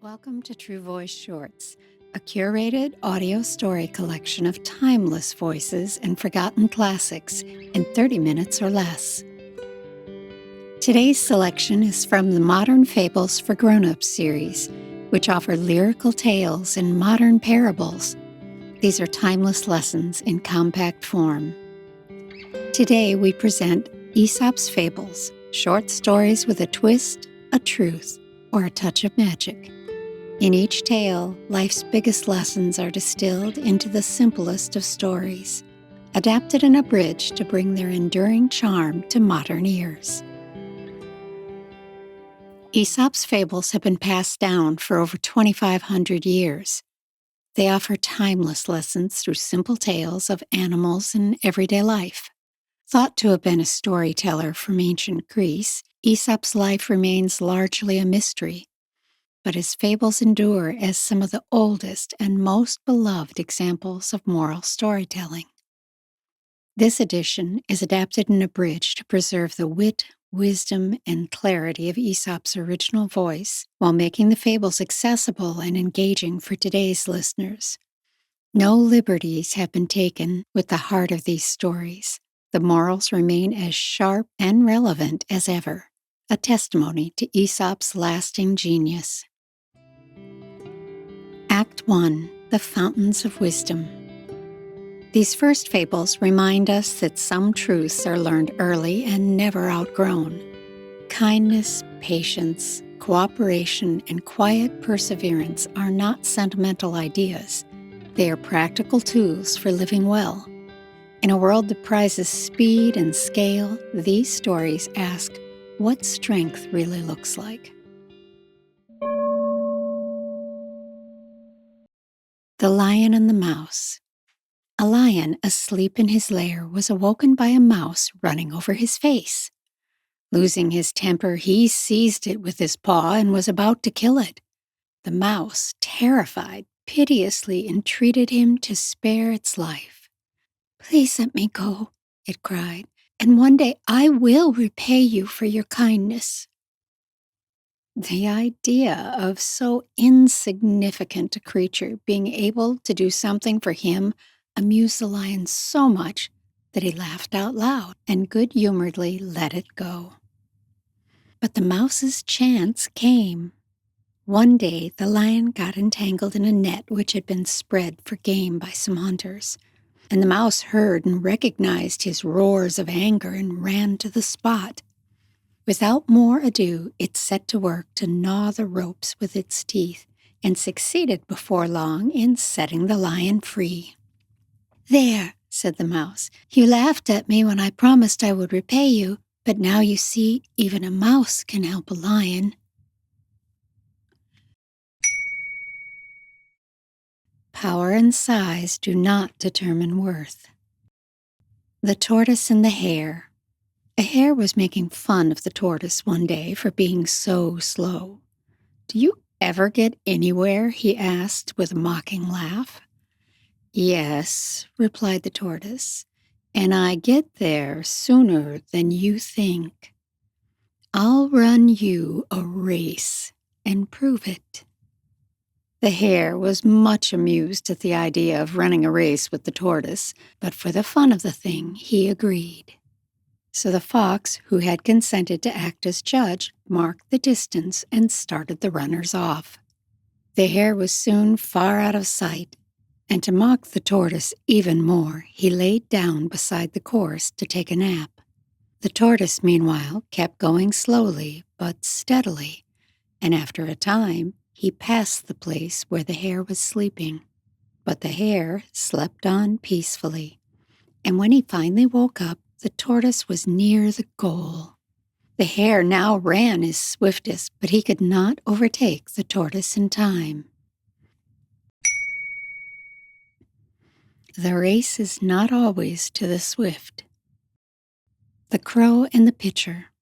Welcome to True Voice Shorts, a curated audio story collection of timeless voices and forgotten classics in 30 minutes or less. Today's selection is from the Modern Fables for Grown-Ups series, which offer lyrical tales and modern parables. These are timeless lessons in compact form. Today we present Aesop's Fables, short stories with a twist, a truth, or a touch of magic. In each tale, life's biggest lessons are distilled into the simplest of stories, adapted and abridged to bring their enduring charm to modern ears. Aesop's fables have been passed down for over 2,500 years. They offer timeless lessons through simple tales of animals and everyday life. Thought to have been a storyteller from ancient Greece, Aesop's life remains largely a mystery. But his fables endure as some of the oldest and most beloved examples of moral storytelling. This edition is adapted and abridged to preserve the wit, wisdom, and clarity of Aesop's original voice while making the fables accessible and engaging for today's listeners. No liberties have been taken with the heart of these stories. The morals remain as sharp and relevant as ever, a testimony to Aesop's lasting genius. Act 1. The Fountains of Wisdom. These first fables remind us that some truths are learned early and never outgrown. Kindness, patience, cooperation, and quiet perseverance are not sentimental ideas. They are practical tools for living well. In a world that prizes speed and scale, these stories ask what strength really looks like. The Lion and the Mouse. A lion asleep in his lair was awoken by a mouse running over his face. Losing his temper, he seized it with his paw and was about to kill it. The mouse, terrified, piteously entreated him to spare its life. "Please let me go," it cried, "and one day I will repay you for your kindness." The idea of so insignificant a creature being able to do something for him amused the lion so much that he laughed out loud and good-humoredly let it go. But the mouse's chance came. One day, the lion got entangled in a net which had been spread for game by some hunters, and the mouse heard and recognized his roars of anger and ran to the spot. Without more ado, it set to work to gnaw the ropes with its teeth and succeeded before long in setting the lion free. "There," said the mouse, "you laughed at me when I promised I would repay you, but now you see even a mouse can help a lion." Power and size do not determine worth. The Tortoise and the Hare. A hare was making fun of the tortoise one day for being so slow. "Do you ever get anywhere?" he asked with a mocking laugh. "Yes," replied the tortoise, "and I get there sooner than you think. I'll run you a race and prove it." The hare was much amused at the idea of running a race with the tortoise, but for the fun of the thing, he agreed. So the fox, who had consented to act as judge, marked the distance and started the runners off. The hare was soon far out of sight, and to mock the tortoise even more, he laid down beside the course to take a nap. The tortoise, meanwhile, kept going slowly but steadily, and after a time, he passed the place where the hare was sleeping. But the hare slept on peacefully, and when he finally woke up, the tortoise was near the goal. The hare now ran his swiftest, but he could not overtake the tortoise in time. The race is not always to the swift. The Crow and the Pitcher.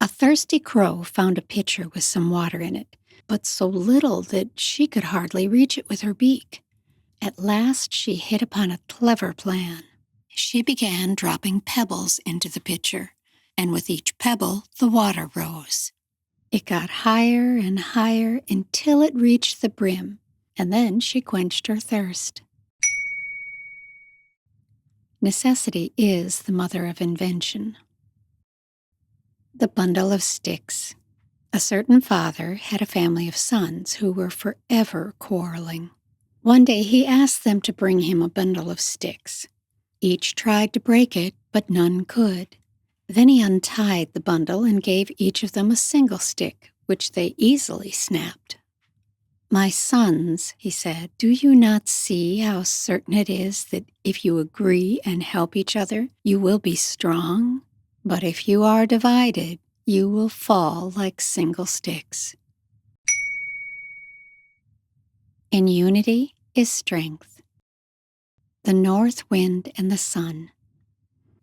A thirsty crow found a pitcher with some water in it, but so little that she could hardly reach it with her beak. At last she hit upon a clever plan. She began dropping pebbles into the pitcher, and with each pebble the water rose. It got higher and higher until it reached the brim, and then she quenched her thirst. Necessity is the mother of invention. The bundle of sticks. A certain father had a family of sons who were forever quarreling. One day he asked them to bring him a bundle of sticks. Each tried to break it, but none could. Then he untied the bundle and gave each of them a single stick, which they easily snapped. "My sons," he said, "do you not see how certain it is that if you agree and help each other, you will be strong? But if you are divided, you will fall like single sticks." In unity is strength. The north wind and the sun.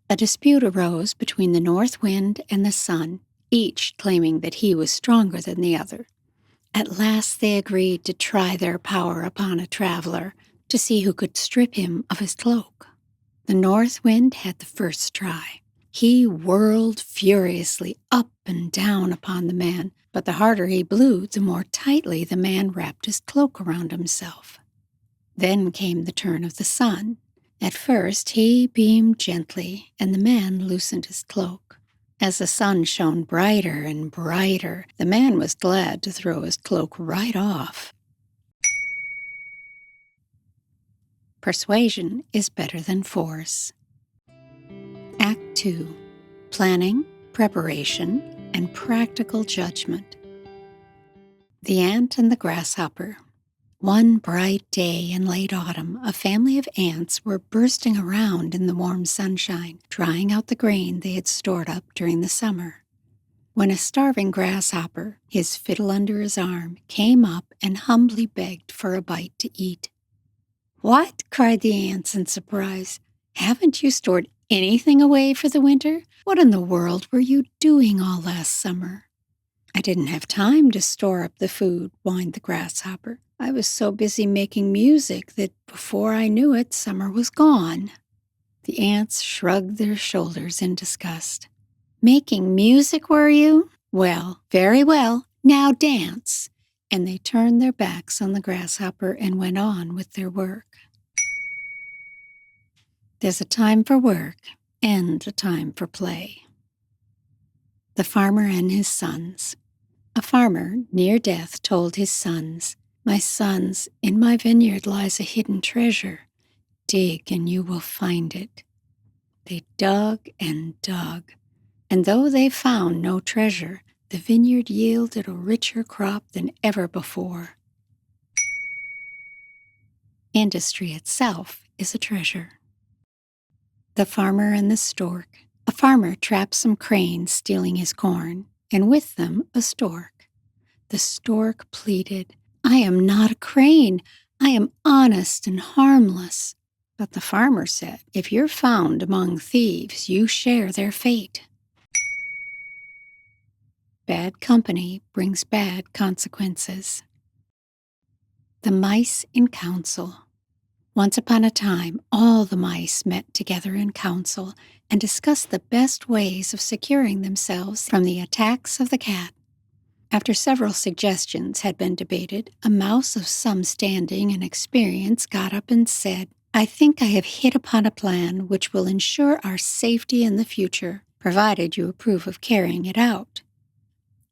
A dispute arose between the north wind and the sun, each claiming that he was stronger than the other. At last they agreed to try their power upon a traveler to see who could strip him of his cloak. The north wind had the first try. He whirled furiously up and down upon the man, but the harder he blew, the more tightly the man wrapped his cloak around himself. Then came the turn of the sun. At first he beamed gently, and the man loosened his cloak. As the sun shone brighter and brighter, the man was glad to throw his cloak right off. Persuasion is better than force. Act 2. Planning, preparation, and practical judgment. The ant and the grasshopper. One bright day in late autumn, a family of ants were bursting around in the warm sunshine, drying out the grain they had stored up during the summer, when a starving grasshopper, his fiddle under his arm, came up and humbly begged for a bite to eat. "What?" cried the ants in surprise. "Haven't you stored anything away for the winter? What in the world were you doing all last summer?" "I didn't have time to store up the food," whined the grasshopper. "I was so busy making music that before I knew it, summer was gone." The ants shrugged their shoulders in disgust. "Making music, were you? Well, very well. Now dance." And they turned their backs on the grasshopper and went on with their work. There's a time for work and a time for play. The farmer and his sons. A farmer near death told his sons, "My sons, in my vineyard lies a hidden treasure. Dig and you will find it." They dug and dug, and though they found no treasure, the vineyard yielded a richer crop than ever before. Industry itself is a treasure. The farmer and the stork. A farmer trapped some cranes stealing his corn, and with them a stork. The stork pleaded, "I am not a crane. I am honest and harmless." But the farmer said, "If you're found among thieves, you share their fate." Bad company brings bad consequences. The mice in council. Once upon a time, all the mice met together in council and discussed the best ways of securing themselves from the attacks of the cat. After several suggestions had been debated, a mouse of some standing and experience got up and said, "I think I have hit upon a plan which will ensure our safety in the future, provided you approve of carrying it out.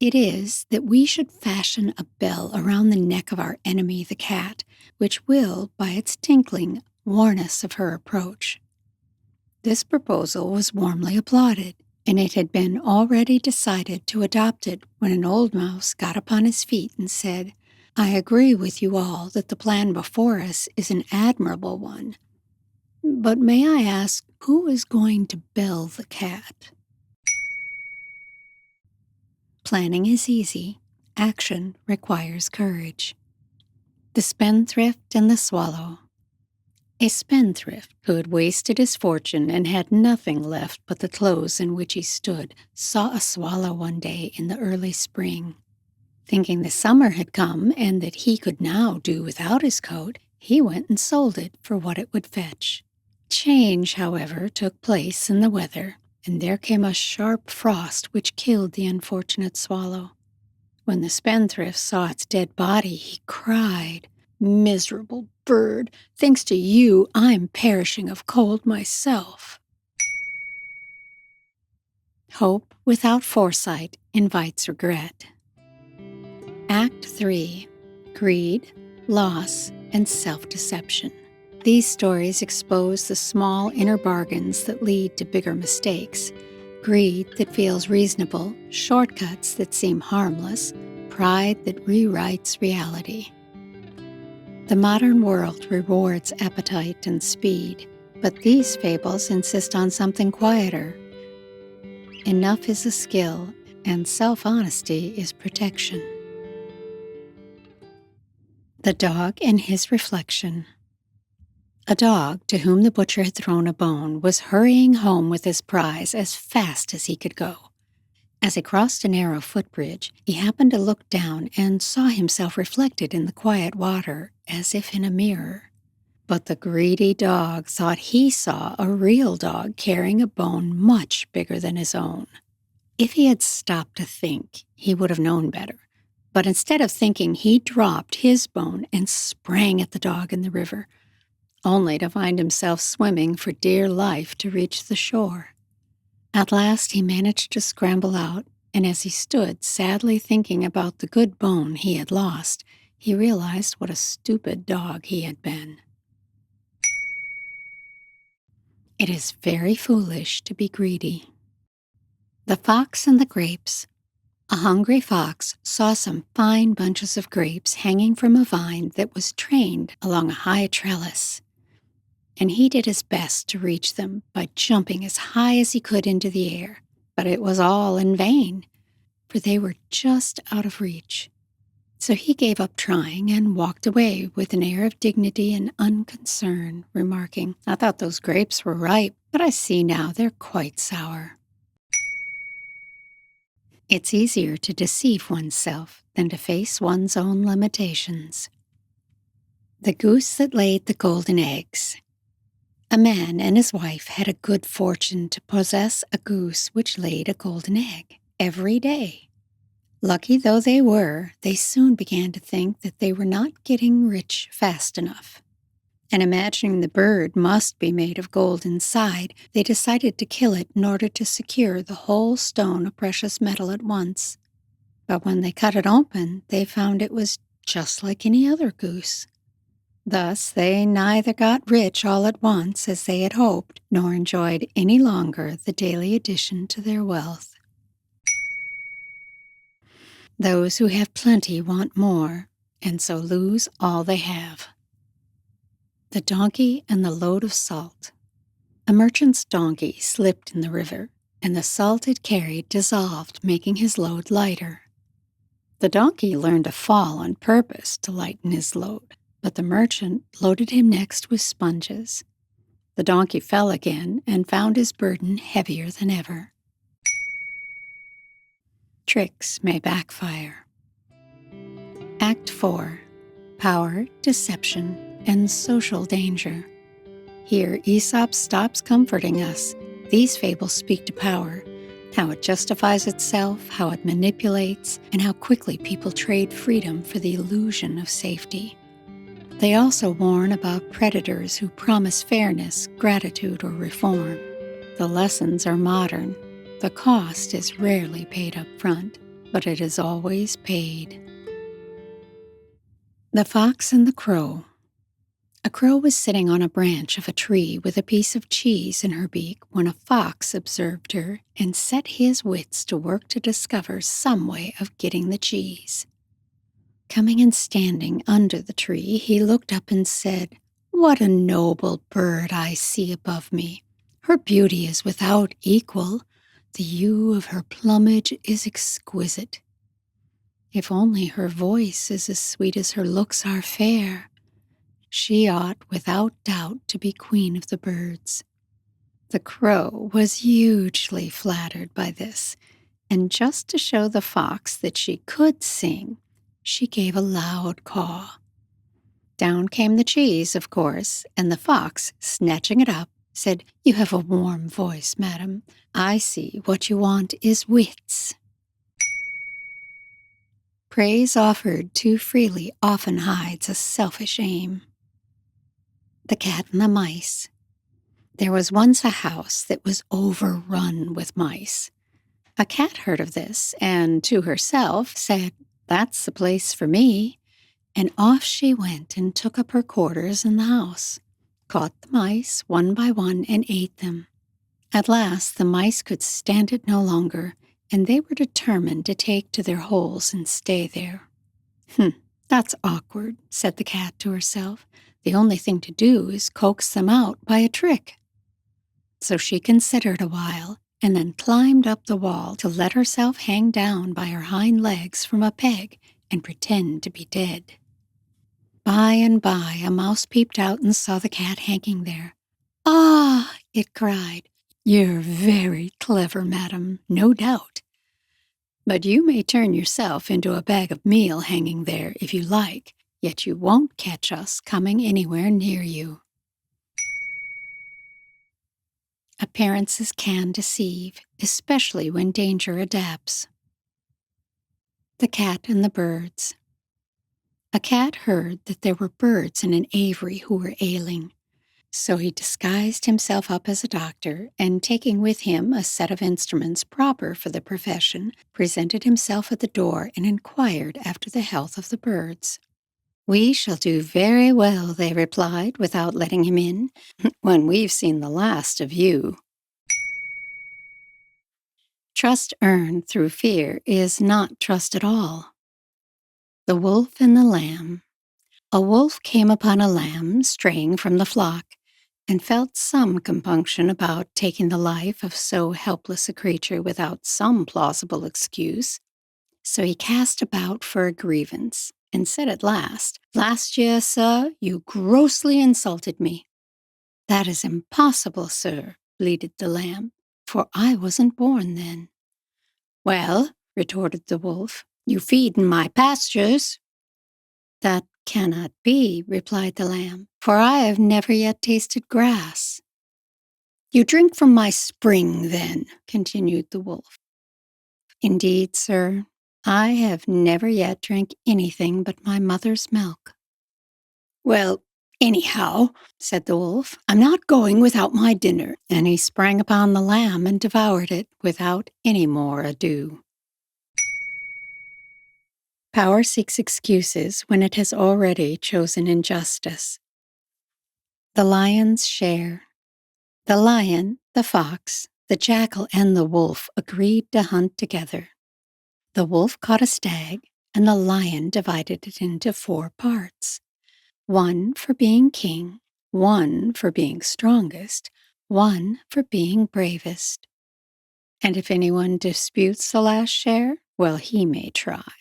It is that we should fashion a bell around the neck of our enemy, the cat, which will, by its tinkling, warn us of her approach." This proposal was warmly applauded, and it had been already decided to adopt it when an old mouse got upon his feet and said, "I agree with you all that the plan before us is an admirable one. But may I ask, who is going to bell the cat?" Planning is easy. Action requires courage. The spendthrift and the swallow. A spendthrift, who had wasted his fortune and had nothing left but the clothes in which he stood, saw a swallow one day in the early spring. Thinking the summer had come and that he could now do without his coat, he went and sold it for what it would fetch. Change, however, took place in the weather, and there came a sharp frost which killed the unfortunate swallow. When the spendthrift saw its dead body, he cried, "Miserable bird, thanks to you, I'm perishing of cold myself." Hope without foresight invites regret. Act 3. Greed, Loss, and Self-Deception. These stories expose the small inner bargains that lead to bigger mistakes. Greed that feels reasonable, shortcuts that seem harmless, pride that rewrites reality. The modern world rewards appetite and speed, but these fables insist on something quieter. Enough is a skill, and self-honesty is protection. The Dog and His Reflection. A dog, to whom the butcher had thrown a bone, was hurrying home with his prize as fast as he could go. As he crossed a narrow footbridge, he happened to look down and saw himself reflected in the quiet water, as if in a mirror. But the greedy dog thought he saw a real dog carrying a bone much bigger than his own. If he had stopped to think, he would have known better. But instead of thinking, he dropped his bone and sprang at the dog in the river, only to find himself swimming for dear life to reach the shore. At last he managed to scramble out, and as he stood sadly thinking about the good bone he had lost, he realized what a stupid dog he had been. It is very foolish to be greedy. The Fox and the Grapes. A hungry fox saw some fine bunches of grapes hanging from a vine that was trained along a high trellis, and he did his best to reach them by jumping as high as he could into the air. But it was all in vain, for they were just out of reach. So he gave up trying and walked away with an air of dignity and unconcern, remarking, "I thought those grapes were ripe, but I see now they're quite sour." It's easier to deceive oneself than to face one's own limitations. The Goose That Laid the Golden Eggs. A man and his wife had a good fortune to possess a goose which laid a golden egg every day. Lucky though they were, they soon began to think that they were not getting rich fast enough. And imagining the bird must be made of gold inside, they decided to kill it in order to secure the whole stone of precious metal at once. But when they cut it open, they found it was just like any other goose. Thus, they neither got rich all at once, as they had hoped, nor enjoyed any longer the daily addition to their wealth. Those who have plenty want more, and so lose all they have. The Donkey and the Load of Salt. A merchant's donkey slipped in the river, and the salt it carried dissolved, making his load lighter. The donkey learned to fall on purpose to lighten his load, but the merchant loaded him next with sponges. The donkey fell again and found his burden heavier than ever. Tricks may backfire. Act 4. Power, Deception, and Social Danger. Here, Aesop stops comforting us. These fables speak to power, how it justifies itself, how it manipulates, and how quickly people trade freedom for the illusion of safety. They also warn about predators who promise fairness, gratitude, or reform. The lessons are modern. The cost is rarely paid up front, but it is always paid. The Fox and the Crow. A crow was sitting on a branch of a tree with a piece of cheese in her beak when a fox observed her and set his wits to work to discover some way of getting the cheese. Coming and standing under the tree, he looked up and said, "What a noble bird I see above me. Her beauty is without equal. The hue of her plumage is exquisite. If only her voice is as sweet as her looks are fair, she ought without doubt to be queen of the birds." The crow was hugely flattered by this, and just to show the fox that she could sing, she gave a loud caw. Down came the cheese, of course, and the fox, snatching it up, said, "You have a warm voice, madam. I see what you want is wits." Praise offered too freely often hides a selfish aim. The Cat and the Mice. There was once a house that was overrun with mice. A cat heard of this and, to herself, said, "That's the place for me." And off she went and took up her quarters in the house, caught the mice one by one and ate them. At last the mice could stand it no longer, and they were determined to take to their holes and stay there. That's awkward," said the cat to herself. "The only thing to do is coax them out by a trick." So she considered a while, and then climbed up the wall to let herself hang down by her hind legs from a peg and pretend to be dead. By and by a mouse peeped out and saw the cat hanging there. "Ah!" it cried. "You're very clever, madam, no doubt. But you may turn yourself into a bag of meal hanging there if you like, yet you won't catch us coming anywhere near you." Appearances can deceive, especially when danger adapts. The Cat and the Birds. A cat heard that there were birds in an aviary who were ailing. So he disguised himself up as a doctor, and taking with him a set of instruments proper for the profession, presented himself at the door and inquired after the health of the birds. "We shall do very well," they replied, without letting him in, "when we've seen the last of you." Trust earned through fear is not trust at all. The Wolf and the Lamb. A wolf came upon a lamb straying from the flock, and felt some compunction about taking the life of so helpless a creature without some plausible excuse. So he cast about for a grievance, and said at last, "Last year, sir, you grossly insulted me." "That is impossible, sir," bleated the lamb, "for I wasn't born then." "Well," retorted the wolf, "you feed in my pastures." "That cannot be," replied the lamb, "for I have never yet tasted grass." "You drink from my spring, then," continued the wolf. "Indeed, sir, I have never yet drank anything but my mother's milk." "Well, anyhow," said the wolf, "I'm not going without my dinner." And he sprang upon the lamb and devoured it without any more ado. Power seeks excuses when it has already chosen injustice. The lion's share. The lion, the fox, the jackal, and the wolf agreed to hunt together. The wolf caught a stag, and the lion divided it into 4 parts. 1 for being king, 1 for being strongest, 1 for being bravest. And if anyone disputes the last share, well, he may try.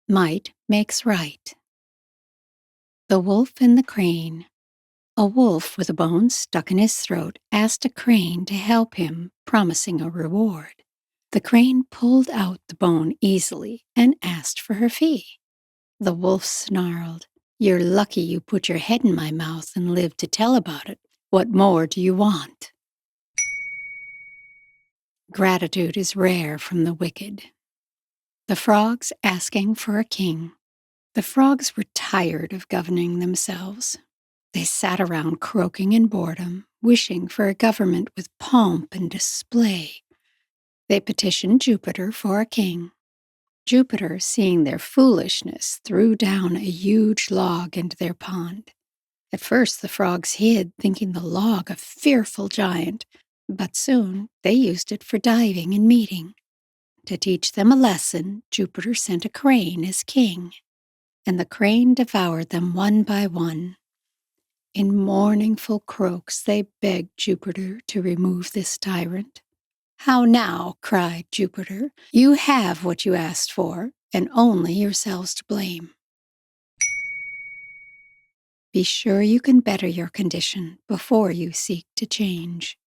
Might makes right. The Wolf and the Crane. A wolf with a bone stuck in his throat asked a crane to help him, promising a reward. The crane pulled out the bone easily and asked for her fee. The wolf snarled, "You're lucky you put your head in my mouth and lived to tell about it. What more do you want?" Gratitude is rare from the wicked. The frogs asking for a king. The frogs were tired of governing themselves. They sat around croaking in boredom, wishing for a government with pomp and display. They petitioned Jupiter for a king. Jupiter, seeing their foolishness, threw down a huge log into their pond. At first the frogs hid, thinking the log a fearful giant, but soon they used it for diving and meeting. To teach them a lesson, Jupiter sent a crane as king, and the crane devoured them one by one. In mournful croaks they begged Jupiter to remove this tyrant. "How now?" cried Jupiter. "You have what you asked for, and only yourselves to blame. Be sure you can better your condition before you seek to change."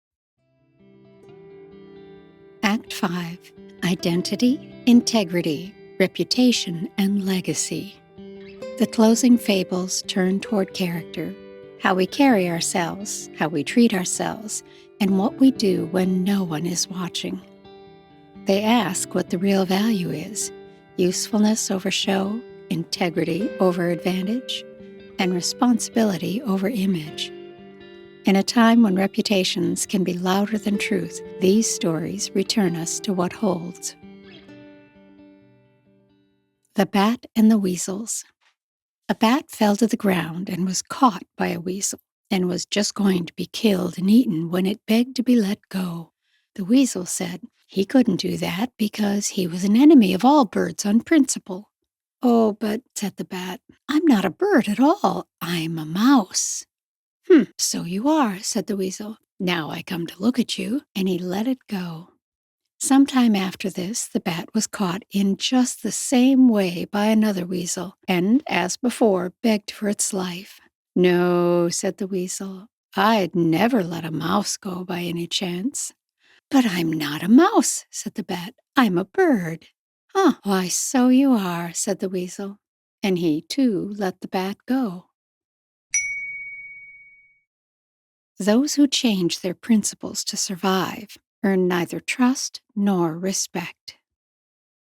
Act 5. Identity, Integrity, Reputation, and Legacy. The closing fables turn toward character, how we carry ourselves, how we treat ourselves, and what we do when no one is watching. They ask what the real value is: usefulness over show, integrity over advantage, and responsibility over image. In a time when reputations can be louder than truth, these stories return us to what holds. The Bat and the Weasels. A bat fell to the ground and was caught by a weasel, and was just going to be killed and eaten when it begged to be let go. The weasel said he couldn't do that because he was an enemy of all birds on principle. "Oh, but," said the bat, "I'm not a bird at all. I'm a mouse." So you are," said the weasel. "Now I come to look at you," and he let it go. Sometime after this, the bat was caught in just the same way by another weasel, and, as before, begged for its life. "No," said the weasel, "I'd never let a mouse go by any chance." "But I'm not a mouse," said the bat. "I'm a bird." "Huh, why, so you are," said the weasel. And he, too, let the bat go. Those who change their principles to survive earn neither trust nor respect.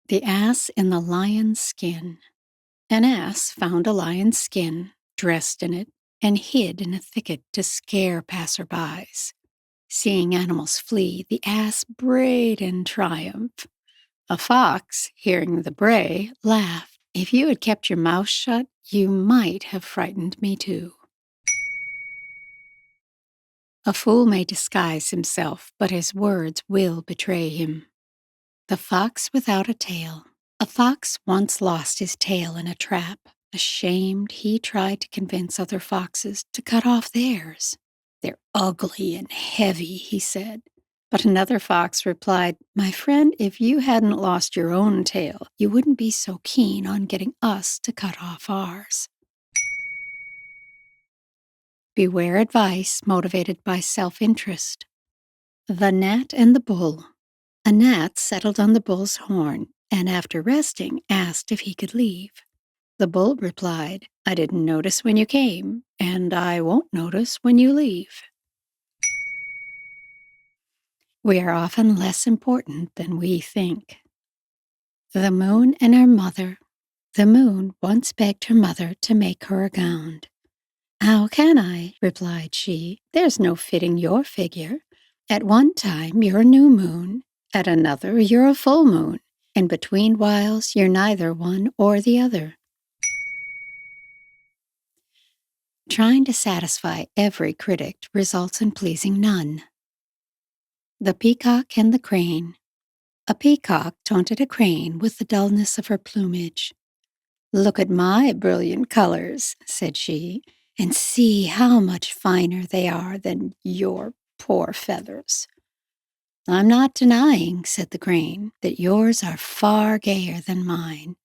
The Ass in the Lion's Skin. An ass found a lion's skin, dressed in it, and hid in a thicket to scare passerbys. Seeing animals flee, the ass brayed in triumph. A fox, hearing the bray, laughed. "If you had kept your mouth shut, you might have frightened me too." A fool may disguise himself, but his words will betray him. The Fox Without a Tail. A fox once lost his tail in a trap. Ashamed, he tried to convince other foxes to cut off theirs. "They're ugly and heavy," he said. But another fox replied, "My friend, if you hadn't lost your own tail, you wouldn't be so keen on getting us to cut off ours." Beware advice motivated by self-interest. The Gnat and the Bull. A gnat settled on the bull's horn, and after resting, asked if he could leave. The bull replied, "I didn't notice when you came, and I won't notice when you leave." We are often less important than we think. The Moon and Her Mother. The moon once begged her mother to make her a gown. "How can I?" replied she. "There's no fitting your figure. At one time you're a new moon, at another you're a full moon, and between whiles you're neither one or the other." Trying to satisfy every critic results in pleasing none. The Peacock and the Crane. A peacock taunted a crane with the dullness of her plumage. "Look at my brilliant colors," said she, "and see how much finer they are than your poor feathers." "I'm not denying," said the crane, "that yours are far gayer than mine.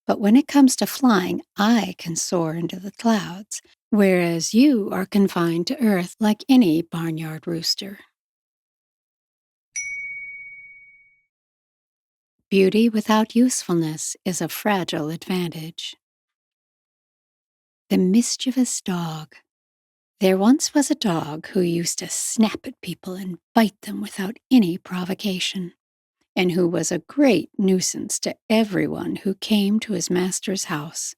But when it comes to flying, I can soar into the clouds, whereas you are confined to earth like any barnyard rooster." Beauty without usefulness is a fragile advantage. The Mischievous Dog. There once was a dog who used to snap at people and bite them without any provocation, and who was a great nuisance to everyone who came to his master's house.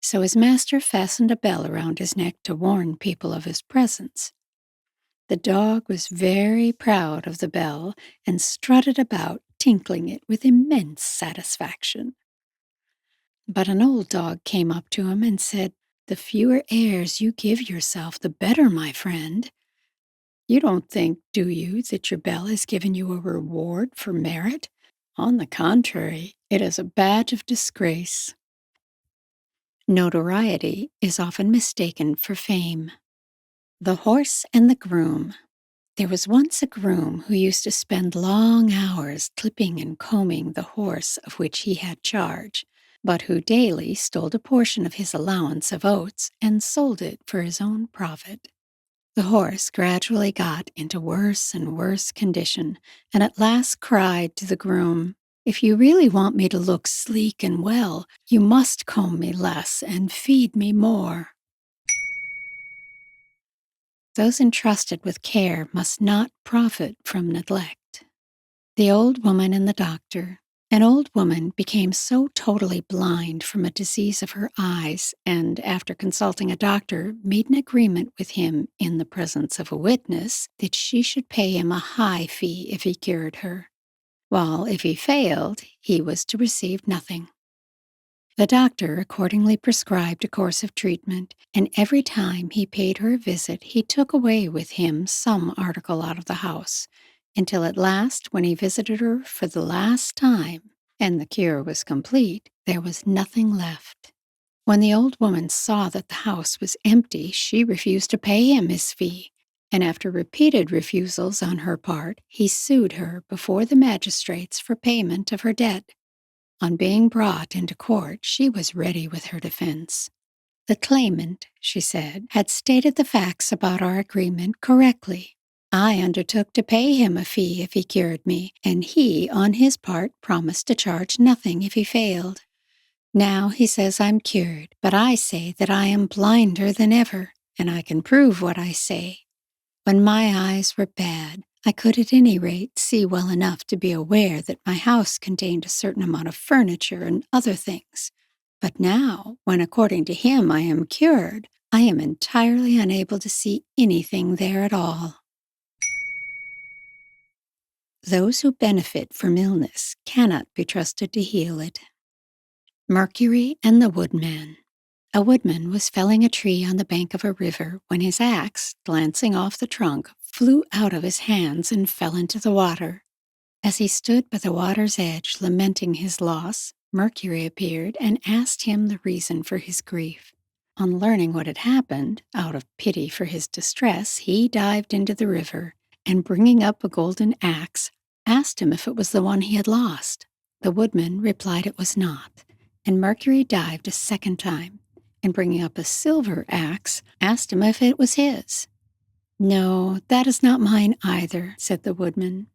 So his master fastened a bell around his neck to warn people of his presence. The dog was very proud of the bell and strutted about, tinkling it with immense satisfaction. But an old dog came up to him and said, "The fewer airs you give yourself, the better, my friend. You don't think, do you, that your bell has given you a reward for merit? On the contrary, it is a badge of disgrace." Notoriety is often mistaken for fame. The Horse and the Groom. There was once a groom who used to spend long hours clipping and combing the horse of which he had charge, but who daily stole a portion of his allowance of oats and sold it for his own profit. The horse gradually got into worse and worse condition, and at last cried to the groom, "If you really want me to look sleek and well, you must comb me less and feed me more." Those entrusted with care must not profit from neglect. The Old Woman and the Doctor. An old woman became so totally blind from a disease of her eyes and, after consulting a doctor, made an agreement with him in the presence of a witness that she should pay him a high fee if he cured her, while if he failed, he was to receive nothing. The doctor accordingly prescribed a course of treatment, and every time he paid her a visit, he took away with him some article out of the house, until at last, when he visited her for the last time, and the cure was complete, there was nothing left. When the old woman saw that the house was empty, she refused to pay him his fee, and after repeated refusals on her part, he sued her before the magistrates for payment of her debt. On being brought into court, she was ready with her defense. The claimant, she said, had stated the facts about our agreement correctly. I undertook to pay him a fee if he cured me, and he, on his part, promised to charge nothing if he failed. Now he says I'm cured, but I say that I am blinder than ever, and I can prove what I say. When my eyes were bad, I could at any rate see well enough to be aware that my house contained a certain amount of furniture and other things. But now, when according to him I am cured, I am entirely unable to see anything there at all. Those who benefit from illness cannot be trusted to heal it. Mercury and the Woodman. A woodman was felling a tree on the bank of a river when his axe, glancing off the trunk, flew out of his hands and fell into the water. As he stood by the water's edge lamenting his loss, Mercury appeared and asked him the reason for his grief. On learning what had happened, out of pity for his distress, he dived into the river and, bringing up a golden axe, asked him if it was the one he had lost. The woodman replied it was not, and Mercury dived a second time, and bringing up a silver axe, asked him if it was his. "No, that is not mine either," said the woodman.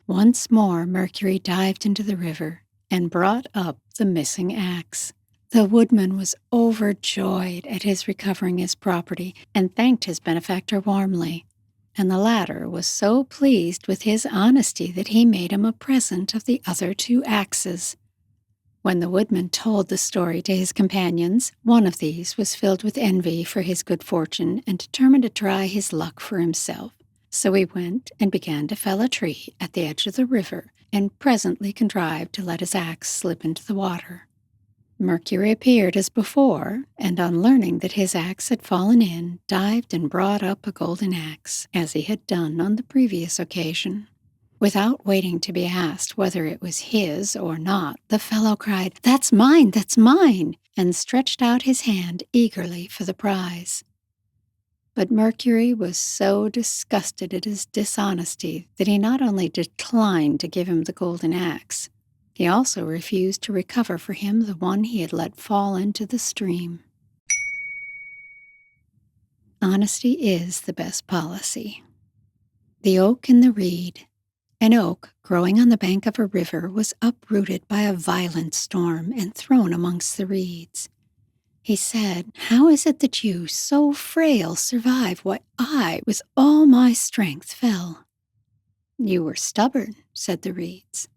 Once more Mercury dived into the river and brought up the missing axe. The woodman was overjoyed at his recovering his property and thanked his benefactor warmly, and the latter was so pleased with his honesty that he made him a present of the other 2 axes. When the woodman told the story to his companions, one of these was filled with envy for his good fortune and determined to try his luck for himself. So he went and began to fell a tree at the edge of the river, and presently contrived to let his axe slip into the water. Mercury appeared as before, and on learning that his axe had fallen in, dived and brought up a golden axe, as he had done on the previous occasion. Without waiting to be asked whether it was his or not, the fellow cried, "That's mine, that's mine," and stretched out his hand eagerly for the prize. But Mercury was so disgusted at his dishonesty that he not only declined to give him the golden axe, he also refused to recover for him the one he had let fall into the stream. Honesty is the best policy. The Oak and the Reed. An oak growing on the bank of a river was uprooted by a violent storm and thrown amongst the reeds. He said, "How is it that you, so frail, survive while I, with all my strength, fell?" "You were stubborn," said the reeds,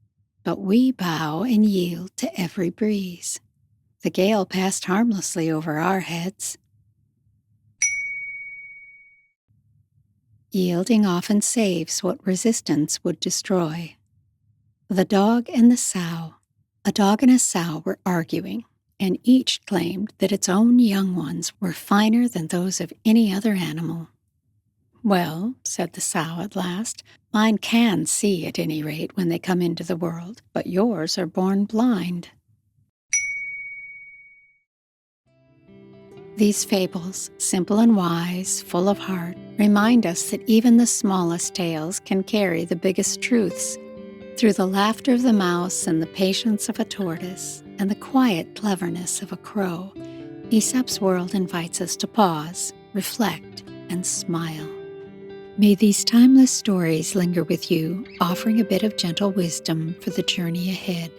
"but we bow and yield to every breeze. The gale passed harmlessly over our heads." Yielding often saves what resistance would destroy. The Dog and the Sow. A dog and a sow were arguing, and each claimed that its own young ones were finer than those of any other animal. "Well," said the sow at last, "mine can see at any rate when they come into the world, but yours are born blind." These fables, simple and wise, full of heart, remind us that even the smallest tales can carry the biggest truths. Through the laughter of the mouse and the patience of a tortoise and the quiet cleverness of a crow, Aesop's world invites us to pause, reflect, and smile. May these timeless stories linger with you, offering a bit of gentle wisdom for the journey ahead.